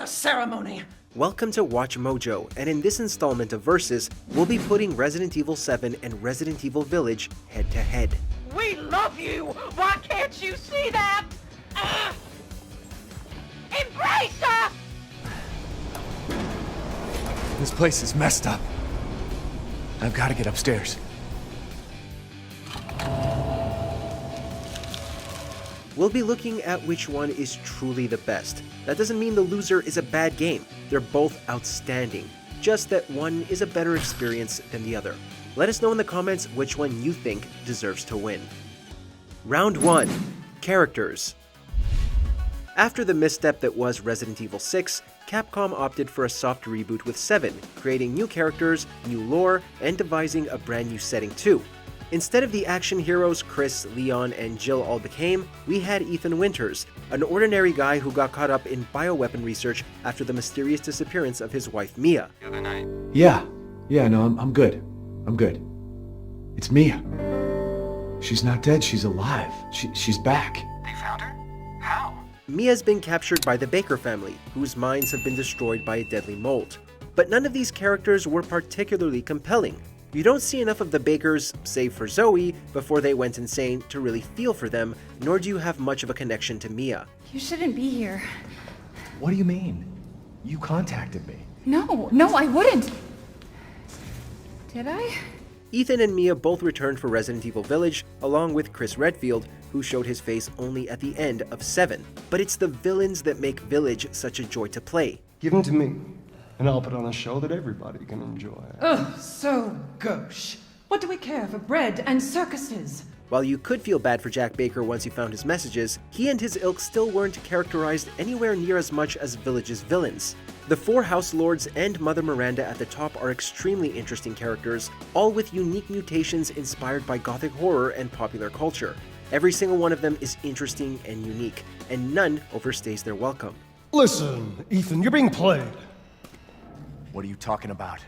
ceremony. Welcome to WatchMojo, and in this installment of Versus, we'll be putting Resident Evil 7 and Resident Evil Village head to head. We love you! Why can't you see that? Embrace her! This place is messed up. I've got to get upstairs. We'll be looking at which one is truly the best. That doesn't mean the loser is a bad game. They're both outstanding. Just that one is a better experience than the other. Let us know in the comments which one you think deserves to win. Round 1. Characters. After the misstep that was Resident Evil 6, Capcom opted for a soft reboot with 7, creating new characters, new lore, and devising a brand new setting too. Instead of the action heroes Chris, Leon, and Jill all became, we had Ethan Winters, an ordinary guy who got caught up in bioweapon research after the mysterious disappearance of his wife Mia. The other night. Yeah, no, I'm good. I'm good. It's Mia. She's not dead, she's alive. She's back. They found her? How? Mia's been captured by the Baker family, whose minds have been destroyed by a deadly mold. But none of these characters were particularly compelling. You don't see enough of the Bakers, save for Zoe, before they went insane to really feel for them, nor do you have much of a connection to Mia. You shouldn't be here. What do you mean? You contacted me. No, I wouldn't. Did I? Ethan and Mia both returned for Resident Evil Village, along with Chris Redfield, who showed his face only at the end of 7. But it's the villains that make Village such a joy to play. Give them to me, and I'll put on a show that everybody can enjoy. Oh, so gauche. What do we care for bread and circuses? While you could feel bad for Jack Baker once you found his messages, he and his ilk still weren't characterized anywhere near as much as Village's villains. The 4 House Lords and Mother Miranda at the top are extremely interesting characters, all with unique mutations inspired by gothic horror and popular culture. Every single one of them is interesting and unique, and none overstays their welcome. Listen, Ethan, you're being played. What are you talking about?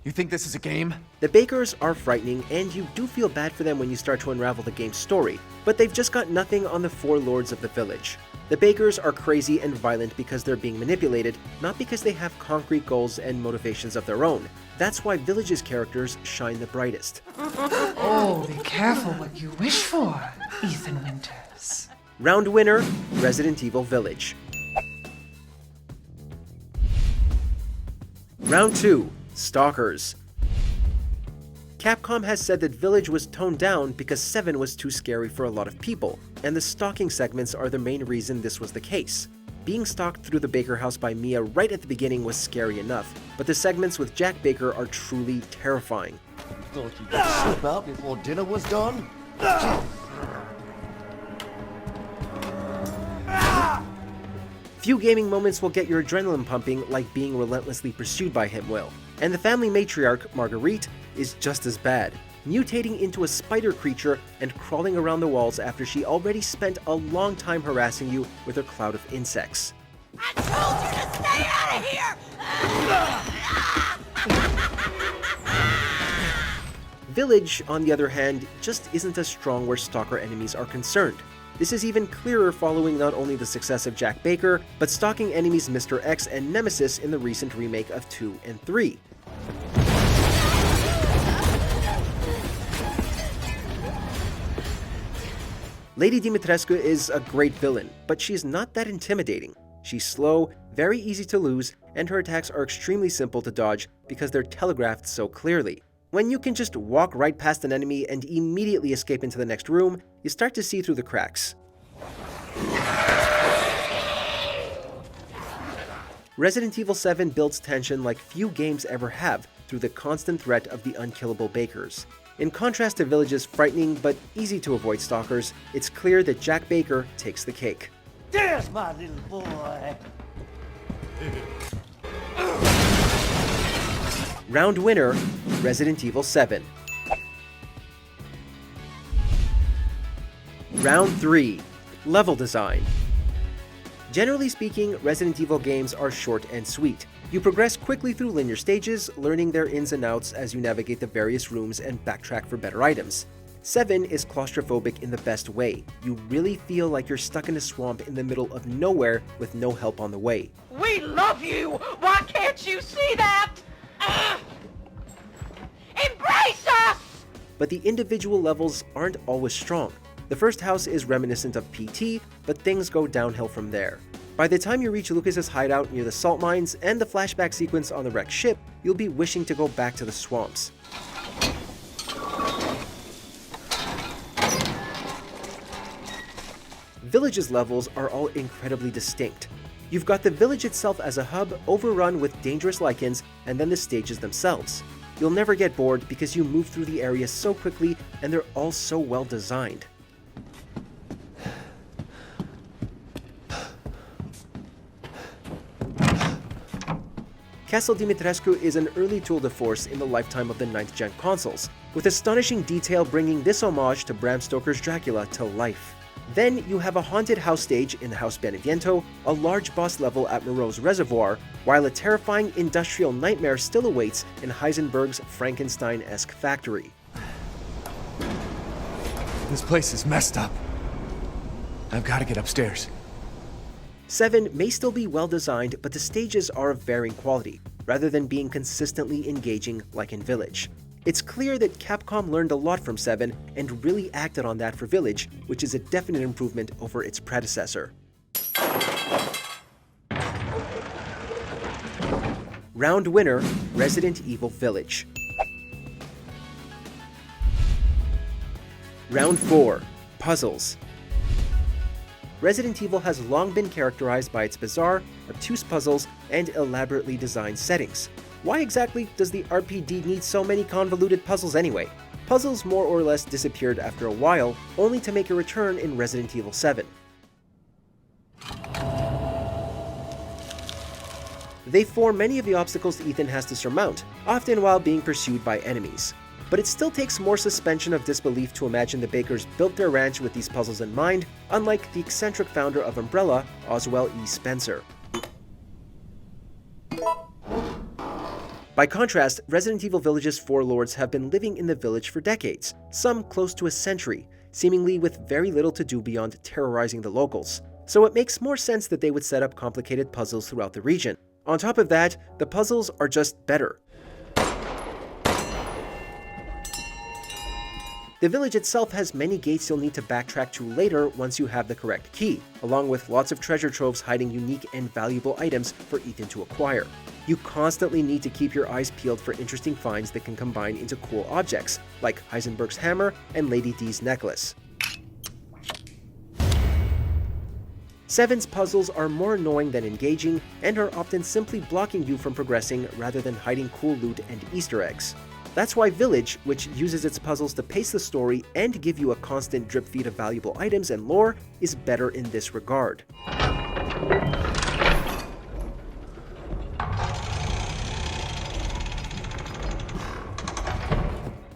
You think this is a game? The Bakers are frightening, and you do feel bad for them when you start to unravel the game's story, but they've just got nothing on the 4 Lords of the Village. The Bakers are crazy and violent because they're being manipulated, not because they have concrete goals and motivations of their own. That's why Village's characters shine the brightest. Oh, be careful what you wish for, Ethan Winters. Round winner, Resident Evil Village. Round 2, Stalkers. Capcom has said that Village was toned down because 7 was too scary for a lot of people, and the stalking segments are the main reason this was the case. Being stalked through the Baker house by Mia right at the beginning was scary enough, but the segments with Jack Baker are truly terrifying. Thought you could slip out before dinner was done? Few gaming moments will get your adrenaline pumping like being relentlessly pursued by him will. And the family matriarch, Marguerite, is just as bad, mutating into a spider creature and crawling around the walls after she already spent a long time harassing you with her cloud of insects. I told you to stay out of here! Village, on the other hand, just isn't as strong where stalker enemies are concerned. This is even clearer following not only the success of Jack Baker, but stalking enemies Mr. X and Nemesis in the recent remake of 2 and 3. Lady Dimitrescu is a great villain, but she's not that intimidating. She's slow, very easy to lose, and her attacks are extremely simple to dodge because they're telegraphed so clearly. When you can just walk right past an enemy and immediately escape into the next room, you start to see through the cracks. Resident Evil 7 builds tension like few games ever have through the constant threat of the unkillable Bakers. In contrast to Village's frightening but easy to avoid stalkers, it's clear that Jack Baker takes the cake. There's my little boy. Round winner, Resident Evil 7. Round 3, Level Design. Generally speaking, Resident Evil games are short and sweet. You progress quickly through linear stages, learning their ins and outs as you navigate the various rooms and backtrack for better items. 7 is claustrophobic in the best way. You really feel like you're stuck in a swamp in the middle of nowhere with no help on the way. We love you! Why can't you see that? Embrace us! But the individual levels aren't always strong. The first house is reminiscent of PT, but things go downhill from there. By the time you reach Lucas's hideout near the salt mines and the flashback sequence on the wrecked ship, you'll be wishing to go back to the swamps. Village's levels are all incredibly distinct. You've got the village itself as a hub overrun with dangerous lichens, and then the stages themselves. You'll never get bored because you move through the area so quickly and they're all so well designed. Castle Dimitrescu is an early tour de force in the lifetime of the 9th gen consoles, with astonishing detail bringing this homage to Bram Stoker's Dracula to life. Then you have a haunted house stage in the House Beneviento, a large boss level at Moreau's Reservoir, while a terrifying industrial nightmare still awaits in Heisenberg's Frankenstein-esque factory. This place is messed up. I've got to get upstairs. 7 may still be well designed, but the stages are of varying quality, rather than being consistently engaging like in Village. It's clear that Capcom learned a lot from 7 and really acted on that for Village, which is a definite improvement over its predecessor. Round winner, Resident Evil Village. Round 4, Puzzles. Resident Evil has long been characterized by its bizarre, obtuse puzzles and elaborately designed settings. Why exactly does the RPD need so many convoluted puzzles anyway? Puzzles more or less disappeared after a while, only to make a return in Resident Evil 7. They form many of the obstacles Ethan has to surmount, often while being pursued by enemies. But it still takes more suspension of disbelief to imagine the Bakers built their ranch with these puzzles in mind, unlike the eccentric founder of Umbrella, Oswell E. Spencer. By contrast, Resident Evil Village's 4 lords have been living in the village for decades, some close to a century, seemingly with very little to do beyond terrorizing the locals. So it makes more sense that they would set up complicated puzzles throughout the region. On top of that, the puzzles are just better. The village itself has many gates you'll need to backtrack to later once you have the correct key, along with lots of treasure troves hiding unique and valuable items for Ethan to acquire. You constantly need to keep your eyes peeled for interesting finds that can combine into cool objects, like Heisenberg's hammer and Lady D's necklace. 7's puzzles are more annoying than engaging, and are often simply blocking you from progressing rather than hiding cool loot and Easter eggs. That's why Village, which uses its puzzles to pace the story and give you a constant drip feed of valuable items and lore, is better in this regard.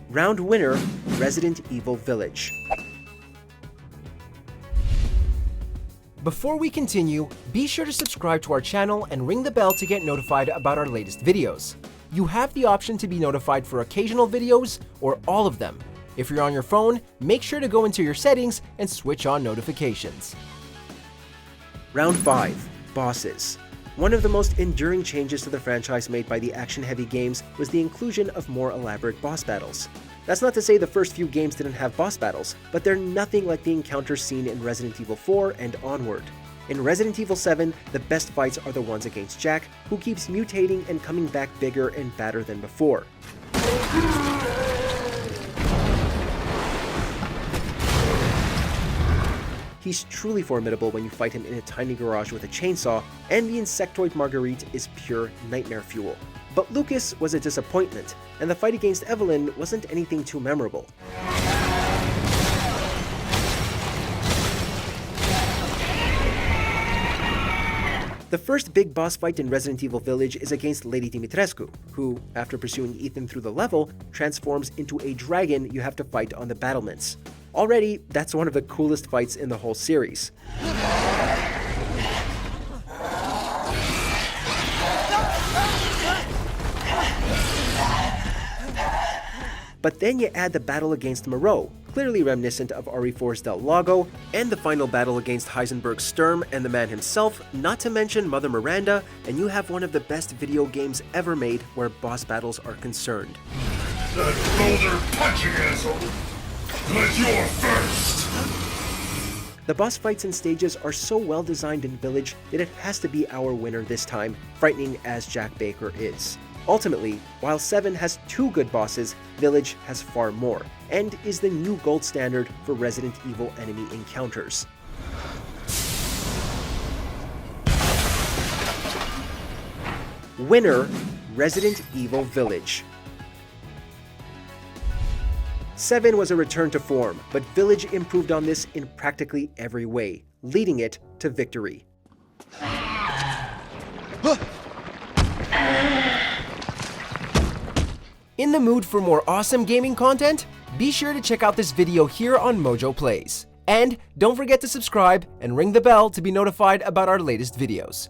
Round winner, Resident Evil Village. Before we continue, be sure to subscribe to our channel and ring the bell to get notified about our latest videos. You have the option to be notified for occasional videos or all of them. If you're on your phone, make sure to go into your settings and switch on notifications. Round 5, Bosses. One of the most enduring changes to the franchise made by the action-heavy games was the inclusion of more elaborate boss battles. That's not to say the first few games didn't have boss battles, but they're nothing like the encounters seen in Resident Evil 4 and onward. In Resident Evil 7, the best fights are the ones against Jack, who keeps mutating and coming back bigger and badder than before. He's truly formidable when you fight him in a tiny garage with a chainsaw, and the insectoid Marguerite is pure nightmare fuel. But Lucas was a disappointment, and the fight against Evelyn wasn't anything too memorable. The first big boss fight in Resident Evil Village is against Lady Dimitrescu, who, after pursuing Ethan through the level, transforms into a dragon you have to fight on the battlements. Already, that's one of the coolest fights in the whole series. But then you add the battle against Moreau, clearly reminiscent of RE4's Del Lago, and the final battle against Heisenberg's Sturm and the man himself, not to mention Mother Miranda, and you have one of the best video games ever made where boss battles are concerned. That boulder punching asshole! But you're first! The boss fights and stages are so well designed in Village that it has to be our winner this time, frightening as Jack Baker is. Ultimately, while 7 has 2 good bosses, Village has far more, and is the new gold standard for Resident Evil enemy encounters. Winner, Resident Evil Village. 7 was a return to form, but Village improved on this in practically every way, leading it to victory. In the mood for more awesome gaming content? Be sure to check out this video here on Mojo Plays. And don't forget to subscribe and ring the bell to be notified about our latest videos.